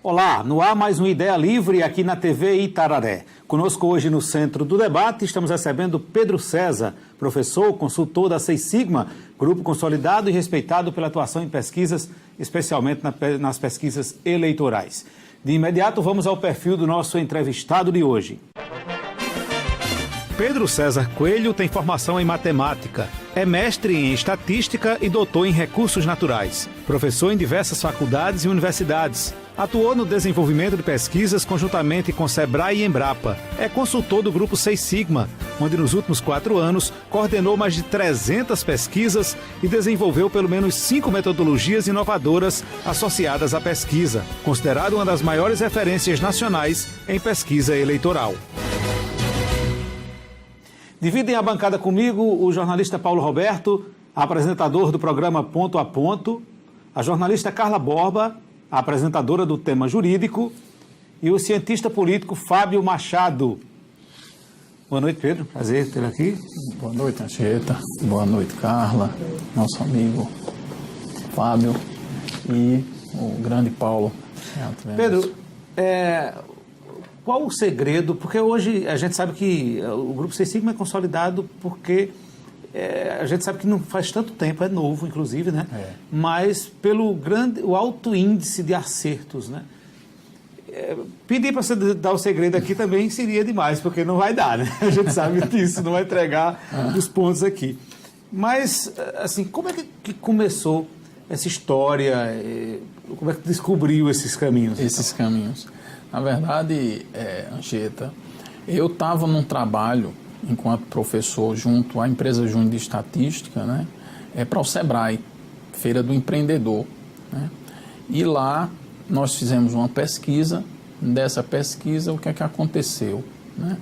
Olá, no ar mais uma Ideia Livre aqui na TV Itararé. Conosco hoje no centro do debate estamos recebendo Pedro César, professor, consultor da Seis Sigma, grupo consolidado e respeitado pela atuação em pesquisas, especialmente nas pesquisas eleitorais. De imediato vamos ao perfil do nosso entrevistado de hoje. Pedro César Coelho tem formação em matemática, é mestre em estatística e doutor em recursos naturais. Professor em diversas faculdades e universidades. Atuou no desenvolvimento de pesquisas conjuntamente com Sebrae e Embrapa. É consultor do Grupo Seis Sigma, onde nos últimos 4 anos coordenou mais de 300 pesquisas e desenvolveu pelo menos 5 metodologias inovadoras associadas à pesquisa, considerado uma das maiores referências nacionais em pesquisa eleitoral. Dividem a bancada comigo o jornalista Paulo Roberto, apresentador do programa Ponto a Ponto, a jornalista Carla Borba, a apresentadora do Tema Jurídico, e o cientista político Fábio Machado. Boa noite, Pedro. Prazer tê-lo aqui. Boa noite, Anchieta. Boa noite, Carla, nosso amigo Fábio e o grande Paulo. Pedro, qual o segredo? Porque hoje a gente sabe que o Grupo Seis Sigma é consolidado porque a gente sabe que não faz tanto tempo, é novo inclusive, né? Mas pelo o alto índice de acertos, né? Pedir para você dar o segredo aqui também seria demais, porque não vai dar, né? A gente sabe disso, não vai entregar os pontos aqui. Mas, assim, como é que começou essa história? Como é que descobriu esses caminhos? Esses caminhos. Na verdade, Anchieta, eu estava num trabalho, enquanto professor, junto à empresa Júnior de Estatística, né, para o Sebrae, Feira do Empreendedor, né? E lá nós fizemos uma pesquisa. Dessa pesquisa, o que é que aconteceu, né?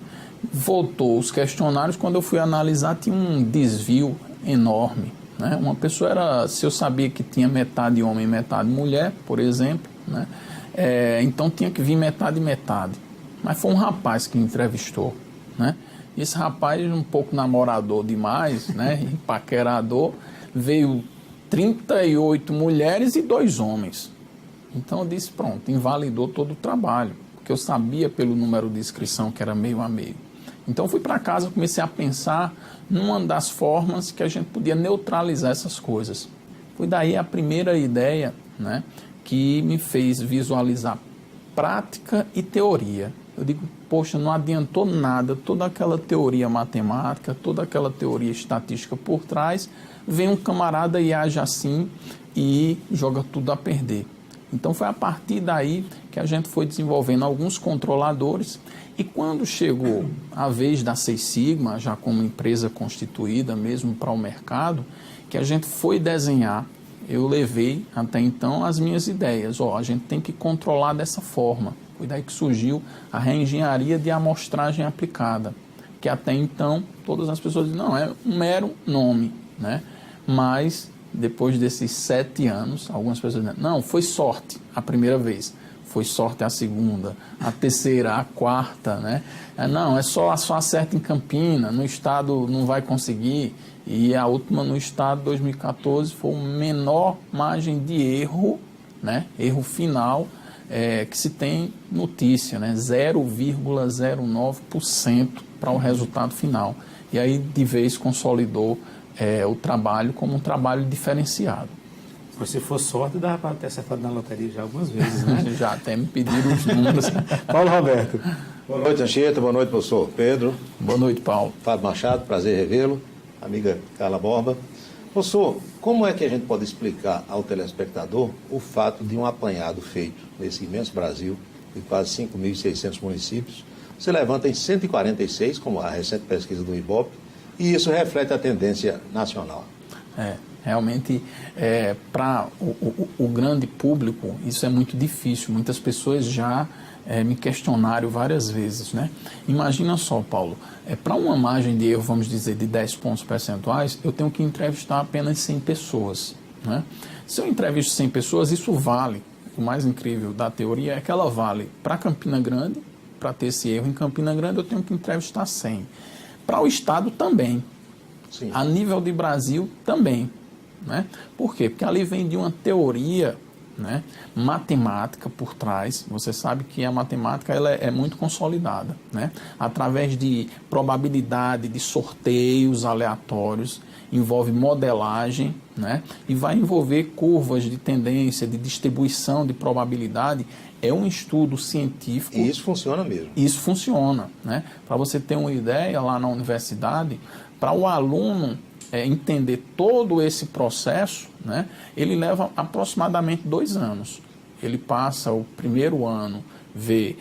Voltou os questionários, quando eu fui analisar, tinha um desvio enorme, né? Uma pessoa era, se eu sabia que tinha metade homem e metade mulher, por exemplo, né? Então tinha que vir metade e metade. Mas foi um rapaz que me entrevistou, né? Esse rapaz, um pouco namorador demais, né? Paquerador, veio 38 mulheres e 2 homens. Então eu disse, pronto, invalidou todo o trabalho, porque eu sabia pelo número de inscrição que era meio a meio. Então eu fui para casa, comecei a pensar numa das formas que a gente podia neutralizar essas coisas. Foi daí a primeira ideia, né, que me fez visualizar prática e teoria. Eu digo, poxa, não adiantou nada, toda aquela teoria matemática, toda aquela teoria estatística por trás, vem um camarada e age assim e joga tudo a perder. Então foi a partir daí que a gente foi desenvolvendo alguns controladores, e quando chegou a vez da Seis Sigma, já como empresa constituída mesmo para o mercado, que a gente foi desenhar, eu levei até então as minhas ideias. A gente tem que controlar dessa forma. Foi daí que surgiu a reengenharia de amostragem aplicada, que até então todas as pessoas dizem, não, é um mero nome, né? Mas depois desses 7 anos, algumas pessoas dizem, não, foi sorte a primeira vez, foi sorte a segunda, a terceira, a quarta, né? Não, é só acerta em Campina, no estado não vai conseguir. E a última no estado, 2014, foi uma menor margem de erro, né? Erro final, que se tem notícia, né? 0,09% para o resultado final. E aí, de vez, consolidou o trabalho como um trabalho diferenciado. Se for sorte, dava para ter acertado na loteria já algumas vezes, né? Já até me pediram os números. Paulo Roberto. Boa noite, Anchieta. Boa noite, professor Pedro. Boa noite, Paulo. Fábio Machado, prazer revê-lo. Amiga Carla Borba. Professor, como é que a gente pode explicar ao telespectador o fato de um apanhado feito nesse imenso Brasil, de quase 5.600 municípios, se levanta em 146, como a recente pesquisa do IBOP, e isso reflete a tendência nacional? Realmente, para o grande público, isso é muito difícil. Muitas pessoas já me questionaram várias vezes, né? Imagina só, Paulo, para uma margem de erro, vamos dizer, de 10 pontos percentuais, eu tenho que entrevistar apenas 100 pessoas, né? Se eu entrevisto 100 pessoas, isso vale. O mais incrível da teoria é que ela vale para Campina Grande. Para ter esse erro em Campina Grande, eu tenho que entrevistar 100. Para o estado também. Sim. A nível de Brasil também, né? Por quê? Porque ali vem de uma teoria né, matemática por trás. Você sabe que a matemática ela é muito consolidada, né, através de probabilidade, de sorteios aleatórios, envolve modelagem, né, e vai envolver curvas de tendência, de distribuição de probabilidade. É um estudo científico. E isso funciona mesmo? Isso funciona, né? Para você ter uma ideia, lá na universidade, para o aluno entender todo esse processo, né, ele leva aproximadamente 2 anos. Ele passa o primeiro ano, vê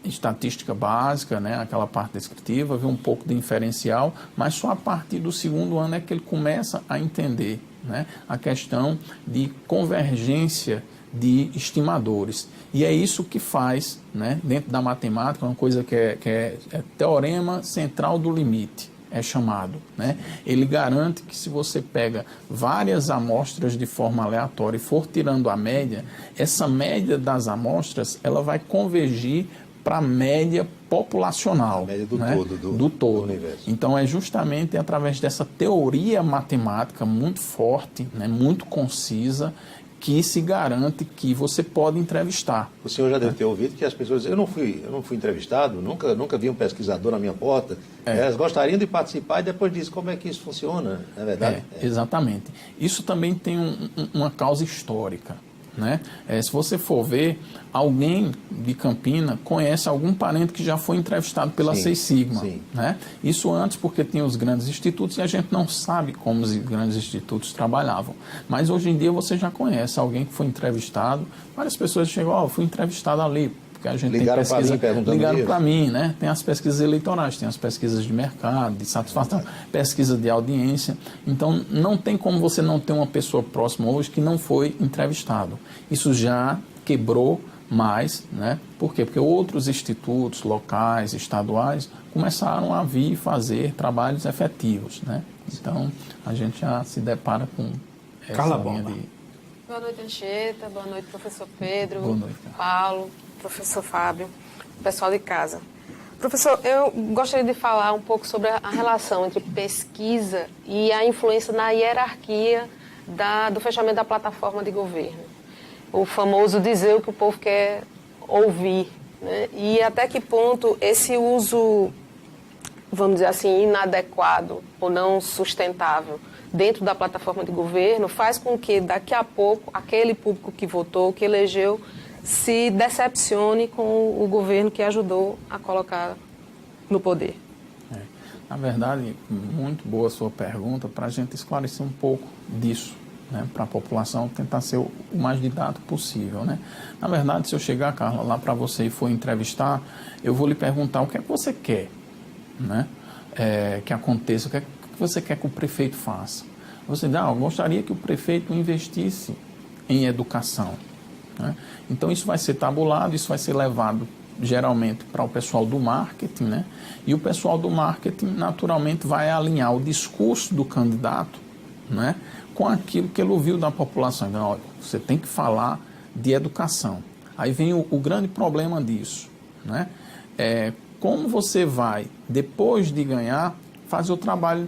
estatística básica, né, aquela parte descritiva, vê um pouco de inferencial, mas só a partir do segundo ano é que ele começa a entender, né, a questão de convergência de estimadores. E é isso que faz, né, dentro da matemática, uma coisa que é teorema central do limite, é chamado, né? Ele garante que se você pega várias amostras de forma aleatória e for tirando a média, essa média das amostras ela vai convergir para a média populacional. A média do, né, todo, do universo. Então é justamente através dessa teoria matemática muito forte, né, muito concisa, que se garante que você pode entrevistar. O senhor já deve ter ouvido que as pessoas dizem, eu não fui entrevistado, nunca vi um pesquisador na minha porta. Elas gostariam de participar e depois dizem como é que isso funciona, não é verdade? Exatamente. Isso também tem uma causa histórica, né? Se você for ver, alguém de Campina conhece algum parente que já foi entrevistado pela Seis Sigma, né? Isso antes porque tinha os grandes institutos e a gente não sabe como os grandes institutos trabalhavam. Mas hoje em dia você já conhece alguém que foi entrevistado. Várias pessoas chegam, fui entrevistado ali, porque a gente ligaram tem pesquisa, ligaram para mim, mim, né? Tem as pesquisas eleitorais, tem as pesquisas de mercado, de satisfação, pesquisa de audiência. Então, não tem como você não ter uma pessoa próxima hoje que não foi entrevistado. Isso já quebrou mais, né? Por quê? Porque outros institutos locais, estaduais, começaram a vir fazer trabalhos efetivos, né? Então, a gente já se depara com essa linha de... Boa noite, Anchieta. Boa noite, professor Pedro. Boa noite, Paulo, professor Fábio, pessoal de casa. Professor, eu gostaria de falar um pouco sobre a relação entre pesquisa e a influência na hierarquia do fechamento da plataforma de governo. O famoso dizer o que o povo quer ouvir, né? E até que ponto esse uso, vamos dizer assim, inadequado ou não sustentável dentro da plataforma de governo faz com que daqui a pouco aquele público que votou, que elegeu, se decepcione com o governo que ajudou a colocar no poder. Na verdade, muito boa a sua pergunta para a gente esclarecer um pouco disso, né, para a população tentar ser o mais didático possível, né? Na verdade, se eu chegar, Carla, lá para você e for entrevistar, eu vou lhe perguntar o que é que você quer, né, que aconteça, o que é que você quer que o prefeito faça. Você diz, eu gostaria que o prefeito investisse em educação, né? Então, isso vai ser tabulado, isso vai ser levado geralmente para o pessoal do marketing, né? E o pessoal do marketing, naturalmente, vai alinhar o discurso do candidato, né, com aquilo que ele ouviu da população. Então, olha, você tem que falar de educação. Aí vem o grande problema disso, né? Como você vai, depois de ganhar, fazer o trabalho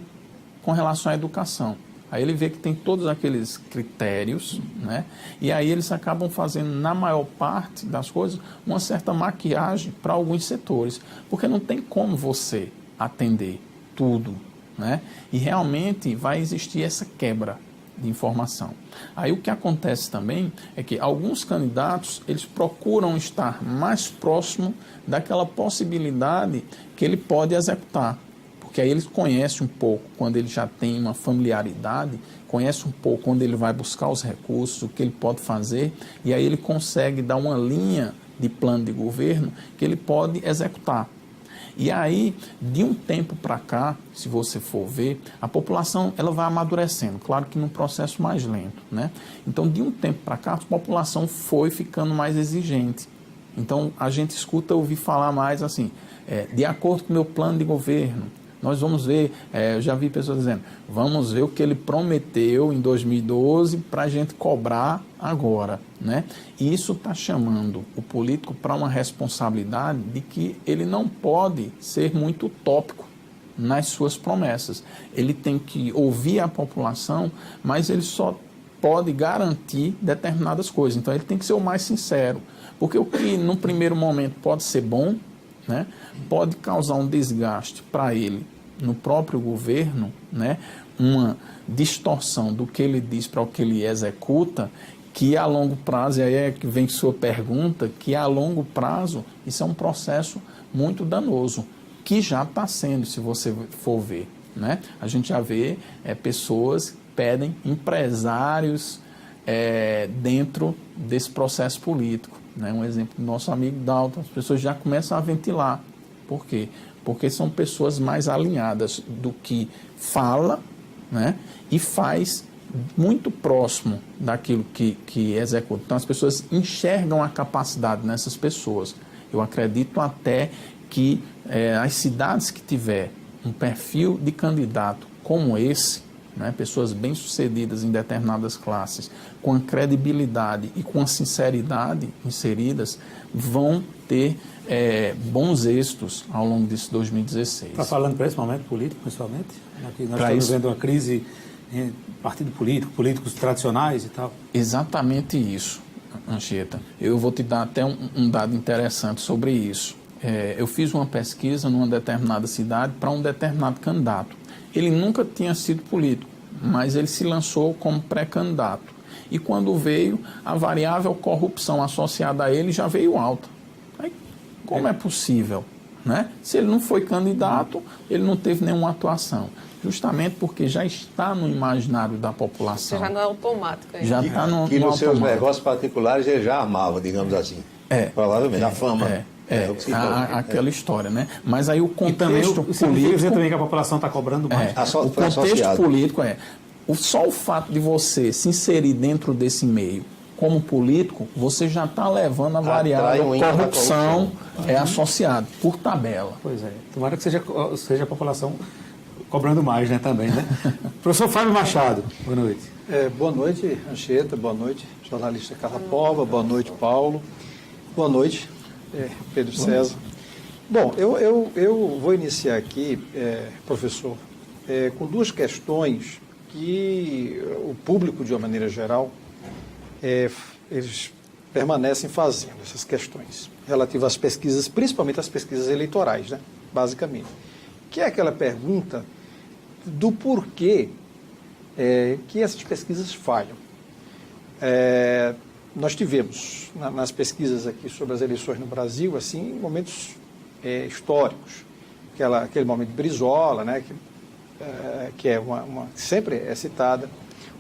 com relação à educação. Aí ele vê que tem todos aqueles critérios, né? E aí eles acabam fazendo, na maior parte das coisas, uma certa maquiagem para alguns setores, porque não tem como você atender tudo, né? E realmente vai existir essa quebra de informação. Aí o que acontece também é que alguns candidatos, eles procuram estar mais próximo daquela possibilidade que ele pode executar. Porque aí eles conhecem um pouco, quando ele já tem uma familiaridade, conhece um pouco quando ele vai buscar os recursos, o que ele pode fazer, e aí ele consegue dar uma linha de plano de governo que ele pode executar. E aí, de um tempo para cá, se você for ver, a população ela vai amadurecendo, claro que num processo mais lento, né? Então, de um tempo para cá, a população foi ficando mais exigente. Então, a gente escuta ouvir falar mais assim, de acordo com o meu plano de governo, nós vamos ver, eu já vi pessoas dizendo, vamos ver o que ele prometeu em 2012 para a gente cobrar agora, né? E isso está chamando o político para uma responsabilidade de que ele não pode ser muito utópico nas suas promessas. Ele tem que ouvir a população, mas ele só pode garantir determinadas coisas. Então, ele tem que ser o mais sincero. Porque o que, num primeiro momento, pode ser bom, né, pode causar um desgaste para ele no próprio governo, né, uma distorção do que ele diz para o que ele executa, que a longo prazo, e aí é que vem sua pergunta, que a longo prazo isso é um processo muito danoso, que já está sendo, se você for ver, né? A gente já vê pessoas que pedem empresários dentro desse processo político, né? Um exemplo do nosso amigo Dalton, as pessoas já começam a ventilar. Por quê? Porque são pessoas mais alinhadas do que fala, né, e faz muito próximo daquilo que executa. Então, as pessoas enxergam a capacidade nessas pessoas. Eu acredito até que as cidades que tiver um perfil de candidato como esse, né, pessoas bem-sucedidas em determinadas classes, com a credibilidade e com a sinceridade inseridas, vão ter bons êxitos ao longo desse 2016. Está falando para esse momento político, principalmente? Aqui nós pra estamos isso, vendo uma crise em partido político, políticos tradicionais e tal. Exatamente isso, Anchieta. Eu vou te dar até um dado interessante sobre isso. Eu fiz uma pesquisa numa determinada cidade para um determinado candidato. Ele nunca tinha sido político, mas ele se lançou como pré-candidato. E quando veio, a variável corrupção associada a ele já veio alta. Aí, como é possível? Né? Se ele não foi candidato, ele não teve nenhuma atuação. Justamente porque já está no imaginário da população. Já não é automático. Aí. Já está no E nos seus automático. negócios particulares ele já armava, digamos assim. Provavelmente. A fama. O que se fala. Aquela história, né? Mas aí o E também contexto significa político... também que a população está cobrando mais. o contexto associado. político só o fato de você se inserir dentro desse meio como político, você já está levando a variável corrupção associado, por tabela. Pois é. Tomara que seja a população cobrando mais, né, também, né? Professor Fábio Machado, boa noite. Boa noite, Anchieta, boa noite, jornalista Carla Pova, boa noite, Paulo, boa noite, Pedro César. Bom, eu vou iniciar aqui, professor, com duas questões que o público, de uma maneira geral, eles permanecem fazendo, essas questões relativas às pesquisas, principalmente às pesquisas eleitorais, né, basicamente. Que é aquela pergunta do porquê que essas pesquisas falham. Nós tivemos, nas pesquisas aqui sobre as eleições no Brasil, assim, momentos históricos. Aquele momento de Brizola, né, que é sempre é citada.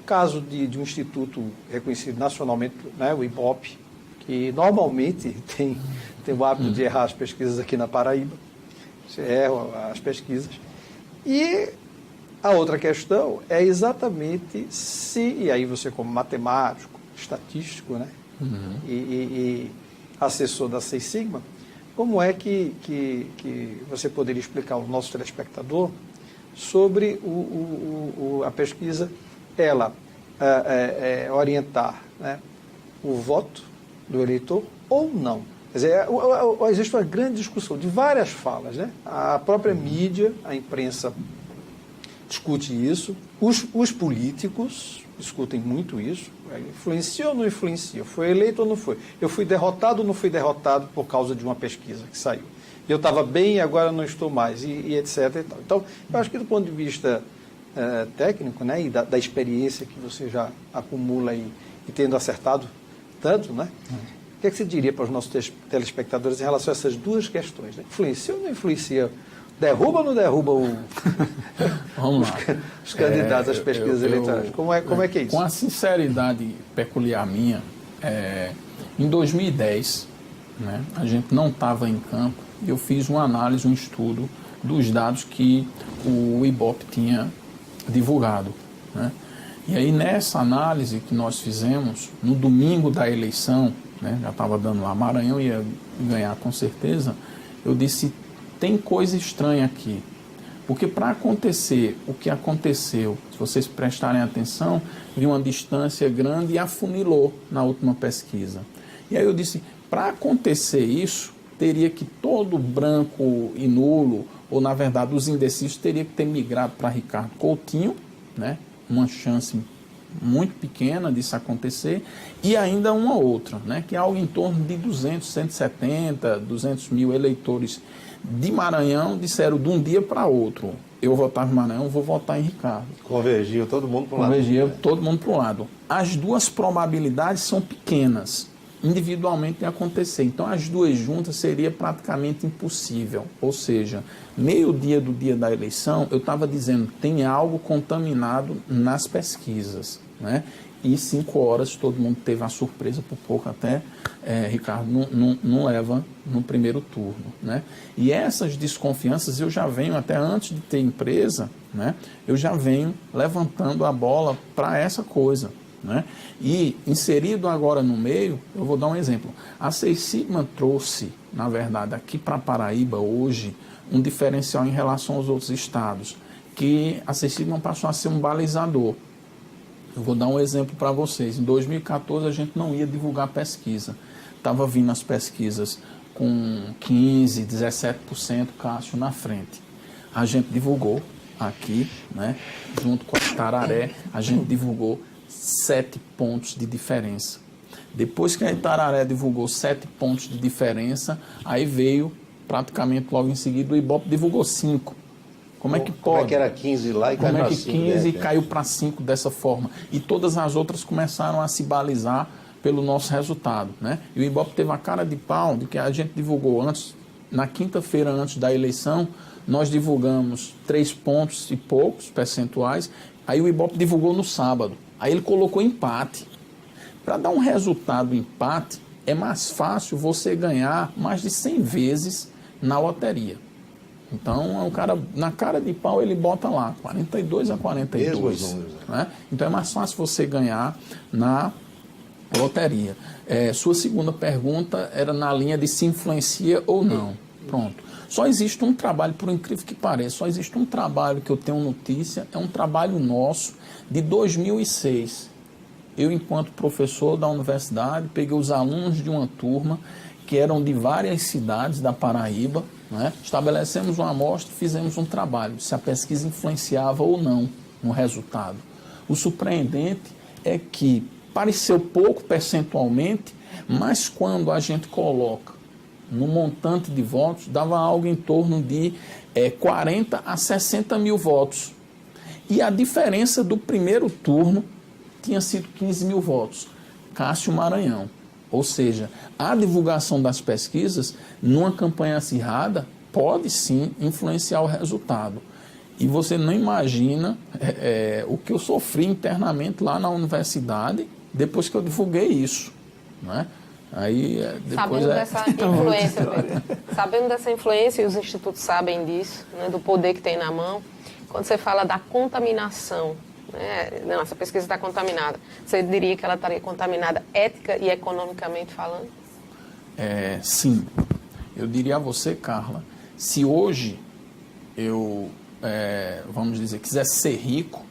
O caso de um instituto reconhecido nacionalmente, né, o IBOP, que normalmente tem o hábito de errar as pesquisas aqui na Paraíba. Você erra as pesquisas. E a outra questão é exatamente e aí você como matemático, estatístico, né, e assessor da Seis Sigma, como é que você poderia explicar ao nosso telespectador sobre a pesquisa, ela orientar, né, o voto do eleitor ou não? Quer dizer, existe uma grande discussão de várias falas, né? A própria mídia, a imprensa discute isso, os políticos discutem muito isso, influencia ou não influencia, foi eleito ou não foi, eu fui derrotado ou não fui derrotado por causa de uma pesquisa que saiu, eu estava bem e agora não estou mais, e etc. E tal. Então, eu acho que do ponto de vista técnico, né, e da experiência que você já acumula e tendo acertado tanto, né, o que é que você diria para os nossos telespectadores em relação a essas duas questões? Né? Influencia ou não influencia? Derruba ou não derruba os candidatos às pesquisas eleitorais? Como é que é isso? Com a sinceridade peculiar minha, em 2010, né, a gente não estava em campo, eu fiz uma análise, um estudo dos dados que o IBOP tinha divulgado, né? E aí, nessa análise que nós fizemos, no domingo da eleição, né, já estava dando lá, Maranhão ia ganhar com certeza, eu disse, tem coisa estranha aqui. Porque para acontecer o que aconteceu, se vocês prestarem atenção, vi uma distância grande e afunilou na última pesquisa. E aí eu disse, para acontecer isso, teria que todo branco e nulo, ou na verdade os indecisos, teria que ter migrado para Ricardo Coutinho, né, uma chance muito pequena disso acontecer, e ainda uma outra, né, que é algo em torno de 200, 170, 200 mil eleitores de Maranhão disseram de um dia para outro, eu votava em Maranhão, vou votar em Ricardo. Convergiu todo mundo para um lado. Convergia todo mundo para um lado. As duas probabilidades são pequenas, individualmente de acontecer. Então, as duas juntas seria praticamente impossível. Ou seja, meio-dia do dia da eleição, eu estava dizendo, tem algo contaminado nas pesquisas, né? E 5 horas todo mundo teve a surpresa, por pouco até Ricardo não leva no primeiro turno, né? E essas desconfianças eu já venho, até antes de ter empresa, né? Eu já venho levantando a bola para essa coisa, né? E inserido agora no meio, eu vou dar um exemplo. A Seis Sigma trouxe, na verdade, aqui para Paraíba hoje, um diferencial em relação aos outros estados, que a Seis Sigma passou a ser um balizador. Eu vou dar um exemplo para vocês. Em 2014 a gente não ia divulgar pesquisa. Estava vindo as pesquisas com 15%, 17% Cássio na frente. A gente divulgou aqui, né, junto com a Itararé, a gente divulgou 7 pontos de diferença. Depois que a Itararé divulgou 7 pontos de diferença, aí veio praticamente logo em seguida o Ibope divulgou 5. Como é que pode? Como é que era 15 lá e caiu para 5? Como é que 15 caiu para 5 dessa forma? E todas as outras começaram a se balizar pelo nosso resultado, né? E o Ibope teve a cara de pau de que a gente divulgou antes, na quinta-feira antes da eleição, nós divulgamos 3 pontos e poucos percentuais, aí o Ibope divulgou no sábado. Aí ele colocou empate. Para dar um resultado empate, é mais fácil você ganhar mais de 100 vezes na loteria. Então, o cara, na cara de pau, ele bota lá, 42 a 42. Números, né? Então, é mais fácil você ganhar na loteria. Sua segunda pergunta era na linha de se influencia ou não. Pronto. Só existe um trabalho, por incrível que pareça, só existe um trabalho que eu tenho notícia, é um trabalho nosso de 2006. Eu, enquanto professor da universidade, peguei os alunos de uma turma que eram de várias cidades da Paraíba, né? Estabelecemos uma amostra e fizemos um trabalho, se a pesquisa influenciava ou não no resultado. O surpreendente é que pareceu pouco percentualmente, mas quando a gente coloca no montante de votos, dava algo em torno de 40 a 60 mil votos. E a diferença do primeiro turno tinha sido 15 mil votos. Cássio Maranhão. Ou seja, a divulgação das pesquisas, numa campanha acirrada, pode sim influenciar o resultado. E você não imagina o que eu sofri internamente lá na universidade depois que eu divulguei isso, né? Aí, depois sabendo dessa influência, Pedro, sabendo dessa influência, e os institutos sabem disso, né, do poder que tem na mão, quando você fala da contaminação, né, não, essa pesquisa está contaminada, você diria que ela estaria contaminada ética e economicamente falando? Sim. Eu diria a você, Carla, se hoje eu, vamos dizer, quisesse ser rico,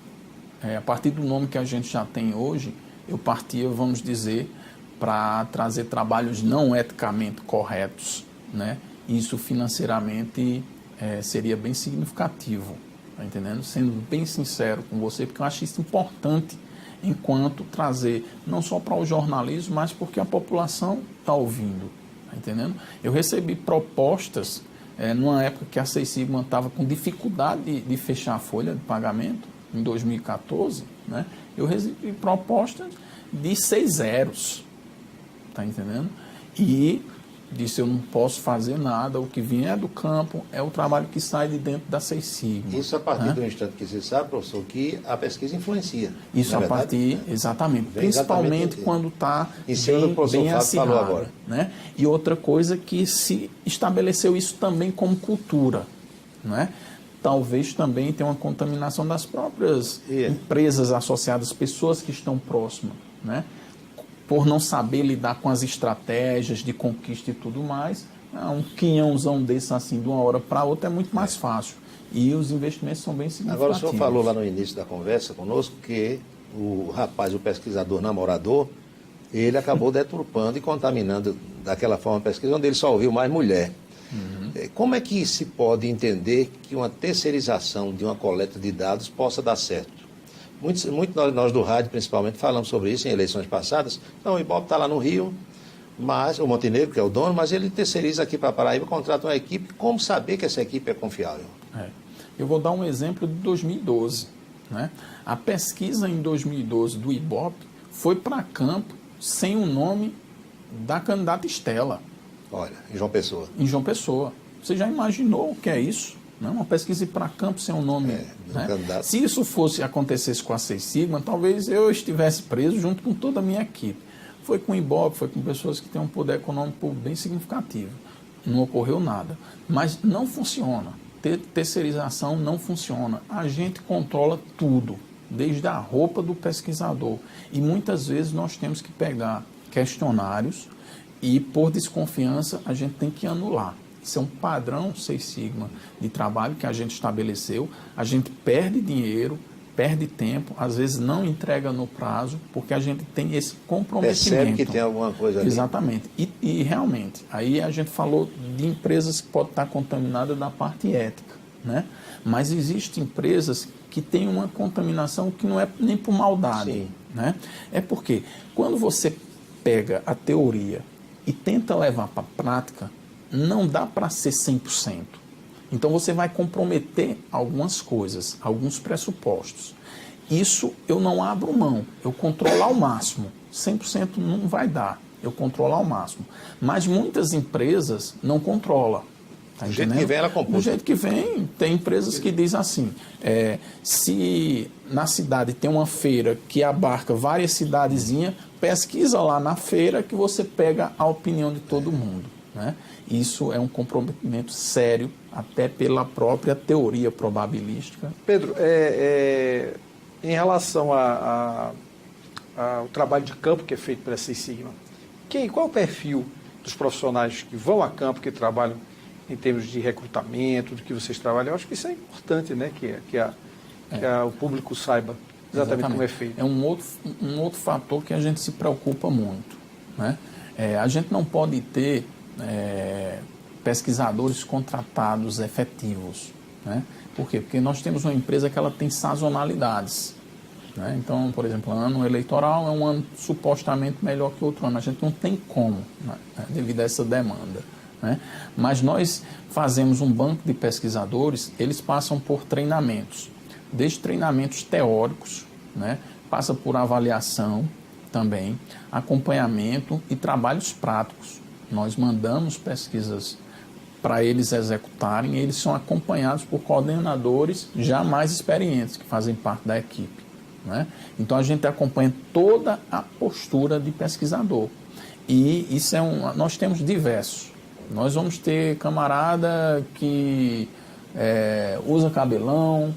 a partir do nome que a gente já tem hoje, eu partia, vamos dizer, para trazer trabalhos não eticamente corretos, né? Isso financeiramente seria bem significativo, tá entendendo? Sendo bem sincero com você, porque eu acho isso importante enquanto trazer, não só para o jornalismo, mas porque a população está ouvindo, tá entendendo? Eu recebi propostas, numa época que a Seis Sigma estava com dificuldade de fechar a folha de pagamento, em 2014, né? Eu recebi propostas de 6 zeros, tá entendendo? E disse, eu não posso fazer nada, o que vier do campo é o trabalho que sai de dentro da Seis Sigma. Isso a partir do instante que você sabe, professor, que a pesquisa influencia. Isso a partir, exatamente, principalmente quando está bem acirrado, né? E outra coisa que se estabeleceu isso também como cultura, né? Talvez também tenha uma contaminação das próprias empresas associadas, pessoas que estão próximas, né? Por não saber lidar com as estratégias de conquista e tudo mais, um quinhãozão desse assim, de uma hora para outra, é muito mais fácil. E os investimentos são bem significativos. Agora, o senhor falou lá no início da conversa conosco que o rapaz, o pesquisador namorador, ele acabou deturpando e contaminando daquela forma a pesquisa, onde ele só ouviu mais mulher. Como é que se pode entender que uma terceirização de uma coleta de dados possa dar certo? Nós do rádio, principalmente, falamos sobre isso em eleições passadas. Então, o Ibope está lá no Rio, mas o Montenegro, que é o dono, mas ele terceiriza aqui para Paraíba, contrata uma equipe. Como saber que essa equipe é confiável? Eu vou dar um exemplo de 2012. Né? A pesquisa em 2012 do Ibope foi para campo sem o nome da candidata Estela. Olha, em João Pessoa. Em João Pessoa. Você já imaginou o que é isso? Não, uma pesquisa ir para campo sem o nome. Né? Se isso acontecesse com a Seis Sigma, talvez eu estivesse preso junto com toda a minha equipe. Foi com o Ibope, foi com pessoas que têm um poder econômico bem significativo. Não ocorreu nada. Mas não funciona. Terceirização não funciona. A gente controla tudo, desde a roupa do pesquisador. E muitas vezes nós temos que pegar questionários e, por desconfiança, a gente tem que anular. Isso é um padrão Seis Sigma de trabalho que a gente estabeleceu. A gente perde dinheiro, perde tempo, às vezes não entrega no prazo, porque a gente tem esse comprometimento. Percebe que tem alguma coisa ali. Exatamente. E realmente, aí a gente falou de empresas que podem estar contaminadas da parte ética, né? Mas existem empresas que têm uma contaminação que não é nem por maldade. Sim. Né? É porque quando você pega a teoria e tenta levar para a prática, não dá para ser 100%. Então você vai comprometer algumas coisas, alguns pressupostos. Isso eu não abro mão, eu controlo ao máximo. 100% não vai dar, eu controlo ao máximo. Mas muitas empresas não controlam. Tá do jeito que vem, ela computa. Do jeito que vem, tem empresas que dizem assim, se na cidade tem uma feira que abarca várias cidadezinhas, pesquisa lá na feira que você pega a opinião de todo mundo. Né? Isso é um comprometimento sério, até pela própria teoria probabilística. Pedro, em relação ao trabalho de campo que é feito pela Seis Sigma, qual é o perfil dos profissionais que vão a campo, que trabalham em termos de recrutamento, do que vocês trabalham? Eu acho que isso é importante, né? Que o público saiba exatamente como é feito. É um outro fator que a gente se preocupa muito. Né? A gente não pode ter pesquisadores contratados efetivos. Né? Por quê? Porque nós temos uma empresa que ela tem sazonalidades. Né? Então, por exemplo, ano eleitoral é um ano supostamente melhor que outro ano. A gente não tem como, né? Devido a essa demanda. Né? Mas nós fazemos um banco de pesquisadores, eles passam por treinamentos, desde treinamentos teóricos, né? Passa por avaliação também, acompanhamento e trabalhos práticos. Nós mandamos pesquisas para eles executarem e eles são acompanhados por coordenadores já mais experientes, que fazem parte da equipe. Né? Então a gente acompanha toda a postura de pesquisador. E isso nós temos diversos. Nós vamos ter camarada que usa cabelão,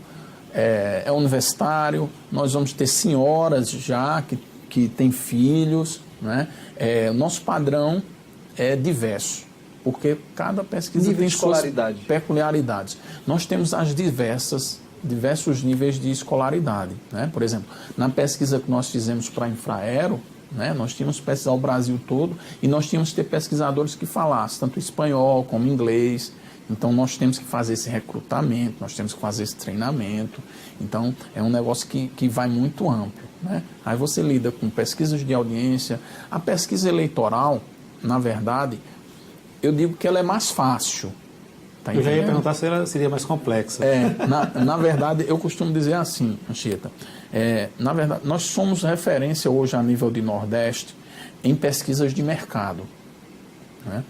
é universitário, nós vamos ter senhoras já que têm filhos. Né? O nosso padrão é diverso, porque cada pesquisa tem suas peculiaridades. Nós temos as diversos níveis de escolaridade. Né? Por exemplo, na pesquisa que nós fizemos para a Infraero, né, nós tínhamos que pesquisar o Brasil todo e nós tínhamos que ter pesquisadores que falassem tanto espanhol como inglês. Então, nós temos que fazer esse recrutamento, nós temos que fazer esse treinamento. Então, é um negócio que vai muito amplo. Né? Aí você lida com pesquisas de audiência. A pesquisa eleitoral, na verdade, eu digo que ela é mais fácil. Tá, eu já ia perguntar se ela seria mais complexa. Na verdade, eu costumo dizer assim, Anchieta, na verdade, nós somos referência hoje a nível de Nordeste em pesquisas de mercado. Né?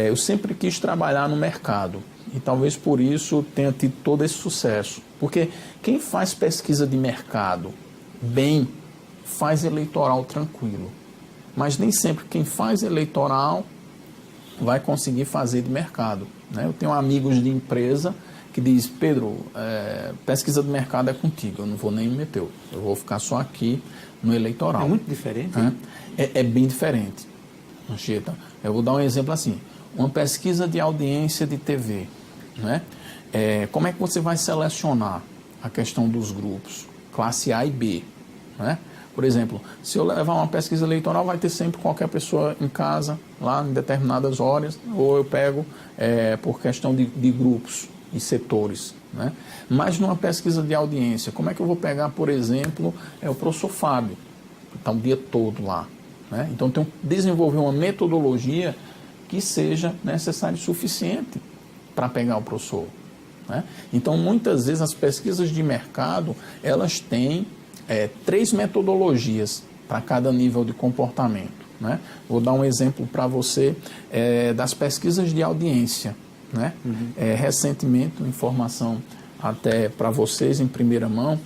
Eu sempre quis trabalhar no mercado e talvez por isso tenha tido todo esse sucesso. Porque quem faz pesquisa de mercado bem, faz eleitoral tranquilo. Mas nem sempre quem faz eleitoral vai conseguir fazer de mercado. Né? Eu tenho amigos de empresa que diz, Pedro, pesquisa de mercado é contigo, eu não vou nem me meter, eu vou ficar só aqui no eleitoral. É muito diferente? É bem diferente. Anchieta, eu vou dar um exemplo assim, uma pesquisa de audiência de TV. Né? Como é que você vai selecionar a questão dos grupos? Classe A e B. Né? Por exemplo, se eu levar uma pesquisa eleitoral, vai ter sempre qualquer pessoa em casa, lá em determinadas horas, ou eu pego por questão de grupos. e setores, né? Mas numa pesquisa de audiência, como é que eu vou pegar, por exemplo, o professor Fábio, que está o dia todo lá, né? Então, tem que desenvolver uma metodologia que seja necessária e suficiente para pegar o professor, né? Então, muitas vezes, as pesquisas de mercado, elas têm 3 metodologias para cada nível de comportamento, né? Vou dar um exemplo para você das pesquisas de audiência, né? Recentemente, informação até para vocês em primeira mão,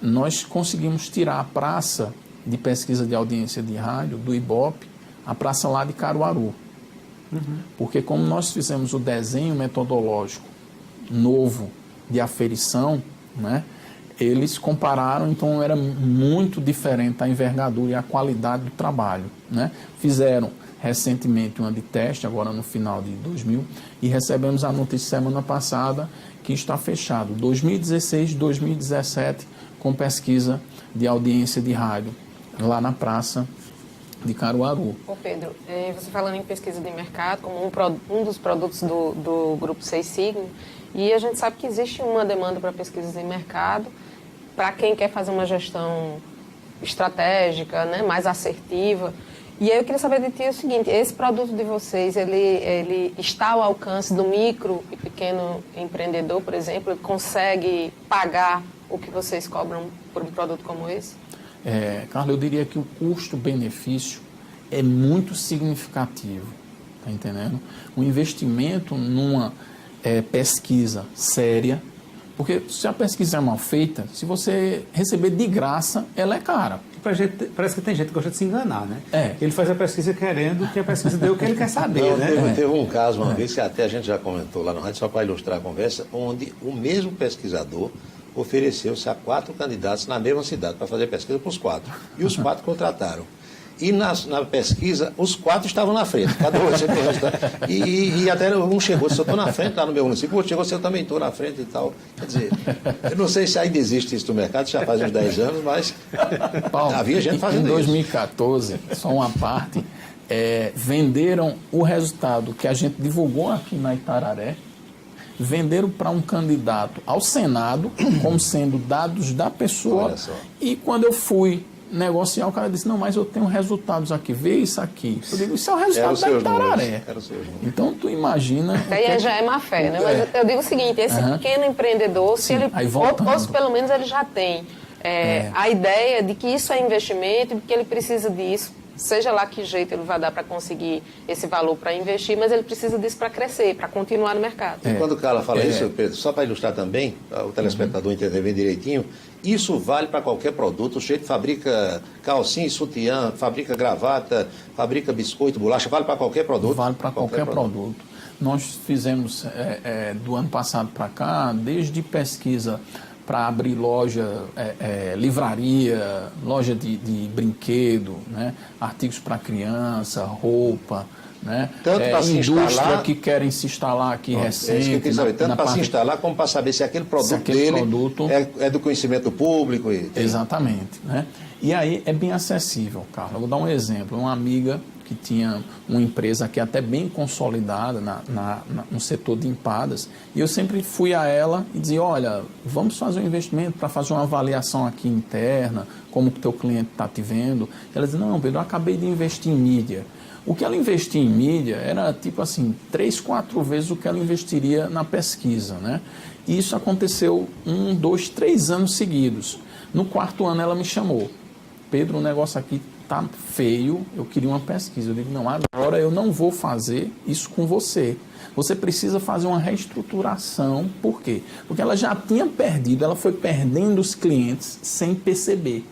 nós conseguimos tirar a praça de pesquisa de audiência de rádio do Ibope, a praça lá de Caruaru. Porque como nós fizemos o desenho metodológico novo de aferição, né, eles compararam, então era muito diferente a envergadura e a qualidade do trabalho, né? Fizeram recentemente uma de teste, agora no final de 2000, e recebemos a notícia semana passada que está fechado 2016, 2017, com pesquisa de audiência de rádio, lá na praça de Caruaru. Ô Pedro, você falando em pesquisa de mercado, como um dos produtos do Grupo 6 Sigma, e a gente sabe que existe uma demanda para pesquisas em mercado, para quem quer fazer uma gestão estratégica, né, mais assertiva. E aí eu queria saber de ti o seguinte, esse produto de vocês, ele está ao alcance do micro e pequeno empreendedor, por exemplo? Ele consegue pagar o que vocês cobram por um produto como esse? Carla, eu diria que o custo-benefício é muito significativo, tá entendendo? O investimento numa pesquisa séria, porque se a pesquisa é mal feita, se você receber de graça, ela é cara. Parece que tem gente que gosta de se enganar, né? Ele faz a pesquisa querendo que a pesquisa dê o que ele quer saber, Não, né? teve um caso uma vez que até a gente já comentou lá no rádio, só para ilustrar a conversa, onde o mesmo pesquisador ofereceu-se a 4 candidatos na mesma cidade para fazer pesquisa para os 4. E os 4 contrataram. E na pesquisa, os 4 estavam na frente, cada um sempre tem resultado. E até um chegou, se eu estou na frente lá no meu município, o outro chegou, se eu também estou na frente e tal. Quer dizer, eu não sei se ainda existe isso no mercado, já faz uns 10 anos, mas Paulo, havia gente fazendo isso. Em 2014, só uma parte, venderam o resultado que a gente divulgou aqui na Itararé, venderam para um candidato ao Senado, como sendo dados da pessoa, e quando eu fui negociar, o cara disse, não, mas eu tenho resultados aqui, vê isso aqui. Eu digo, isso é o resultado da Itararé. Então, tu imagina... Daí já é má fé, né? Mas eu digo o seguinte, esse pequeno empreendedor, se ele, ou se pelo menos ele já tem a ideia de que isso é investimento, de que ele precisa disso, seja lá que jeito ele vai dar para conseguir esse valor para investir, mas ele precisa disso para crescer, para continuar no mercado. E quando o Carla fala isso, Pedro, só para ilustrar também, o telespectador entender bem direitinho, isso vale para qualquer produto. O sujeito fabrica calcinha e sutiã, fabrica gravata, fabrica biscoito, bolacha, vale para qualquer produto? Vale para qualquer produto. Nós fizemos, do ano passado para cá, desde pesquisa para abrir loja, livraria, loja de brinquedo, né? Artigos para criança, roupa, né? Tanto para se indústria instalar, que querem se instalar aqui recente. É isso que eu quis saber, tanto para se instalar como para saber se aquele produto é do conhecimento público. Exatamente, né? E aí é bem acessível, Carla. Eu vou dar um exemplo. Uma amiga que tinha uma empresa aqui até bem consolidada no setor de empadas, e eu sempre fui a ela e dizia, olha, vamos fazer um investimento para fazer uma avaliação aqui interna, como que o teu cliente está te vendo. Ela dizia, não, Pedro, eu acabei de investir em mídia. O que ela investia em mídia era tipo assim, 3, 4 vezes o que ela investiria na pesquisa, né? E isso aconteceu 1, 2, 3 anos seguidos. No 4º ano ela me chamou, Pedro, o negócio aqui tá feio, eu queria uma pesquisa. Eu digo, não, agora eu não vou fazer isso com você. Você precisa fazer uma reestruturação. Por quê? Porque ela já tinha perdido, ela foi perdendo os clientes sem perceber.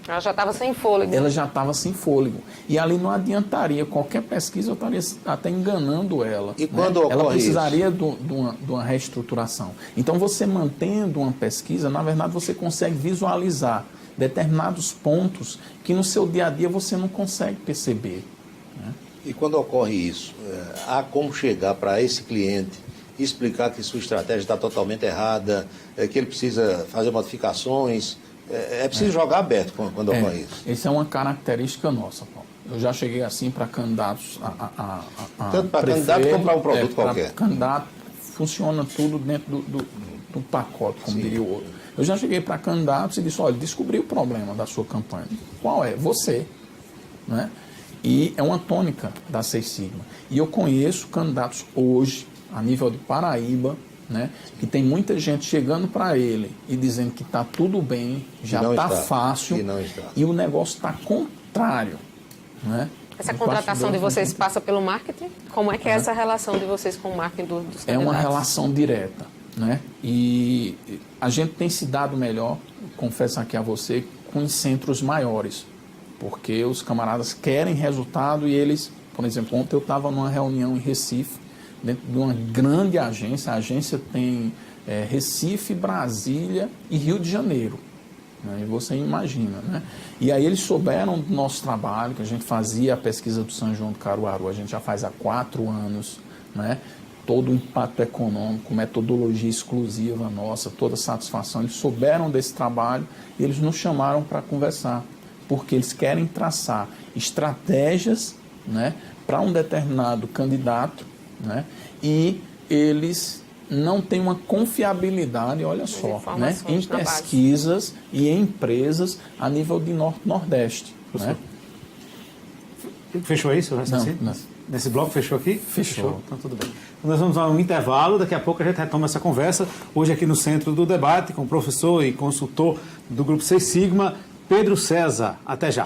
Ela já estava sem fôlego. Ela já estava sem fôlego. E ali não adiantaria, qualquer pesquisa eu estaria até enganando ela. E quando ocorre ela precisaria de uma reestruturação. Então, você mantendo uma pesquisa, na verdade, você consegue visualizar determinados pontos que no seu dia a dia você não consegue perceber, né? E quando ocorre isso, há como chegar para esse cliente e explicar que sua estratégia está totalmente errada, que ele precisa fazer modificações, é preciso jogar aberto quando ocorre isso. Essa é uma característica nossa, Paulo. Eu já cheguei assim para candidatos tanto para candidato como para um produto qualquer. Candidato funciona tudo dentro do pacote, como diria o outro. Eu já cheguei para candidatos e disse, olha, descobri o problema da sua campanha. Qual é? Você. Né? E é uma tônica da Seis Sigma. E eu conheço candidatos hoje, a nível de Paraíba, né, que tem muita gente chegando para ele e dizendo que está tudo bem, já está fácil, e o negócio está contrário. Né? Essa contratação de vocês passa pelo marketing? Como é que é essa relação de vocês com o marketing dos candidatos? É uma relação direta. Né? E a gente tem se dado melhor, confesso aqui a você, com os centros maiores, porque os camaradas querem resultado e eles, por exemplo, ontem eu estava numa reunião em Recife, dentro de uma grande agência, a agência tem Recife, Brasília e Rio de Janeiro, né? E você imagina, né? E aí eles souberam do nosso trabalho, que a gente fazia a pesquisa do São João do Caruaru, a gente já faz há 4 anos, né? Todo o impacto econômico, metodologia exclusiva nossa, toda a satisfação. Eles souberam desse trabalho e eles nos chamaram para conversar, porque eles querem traçar estratégias, né, para um determinado candidato, né, e eles não têm uma confiabilidade, olha só, né, em pesquisas e em empresas a nível de Norte-Nordeste. Né? Fechou isso? Não. Nesse bloco fechou aqui? Fechou. Então tudo bem. Nós vamos a um intervalo, daqui a pouco a gente retoma essa conversa, hoje aqui no Centro do Debate, com o professor e consultor do Grupo Seis Sigma, Pedro César. Até já.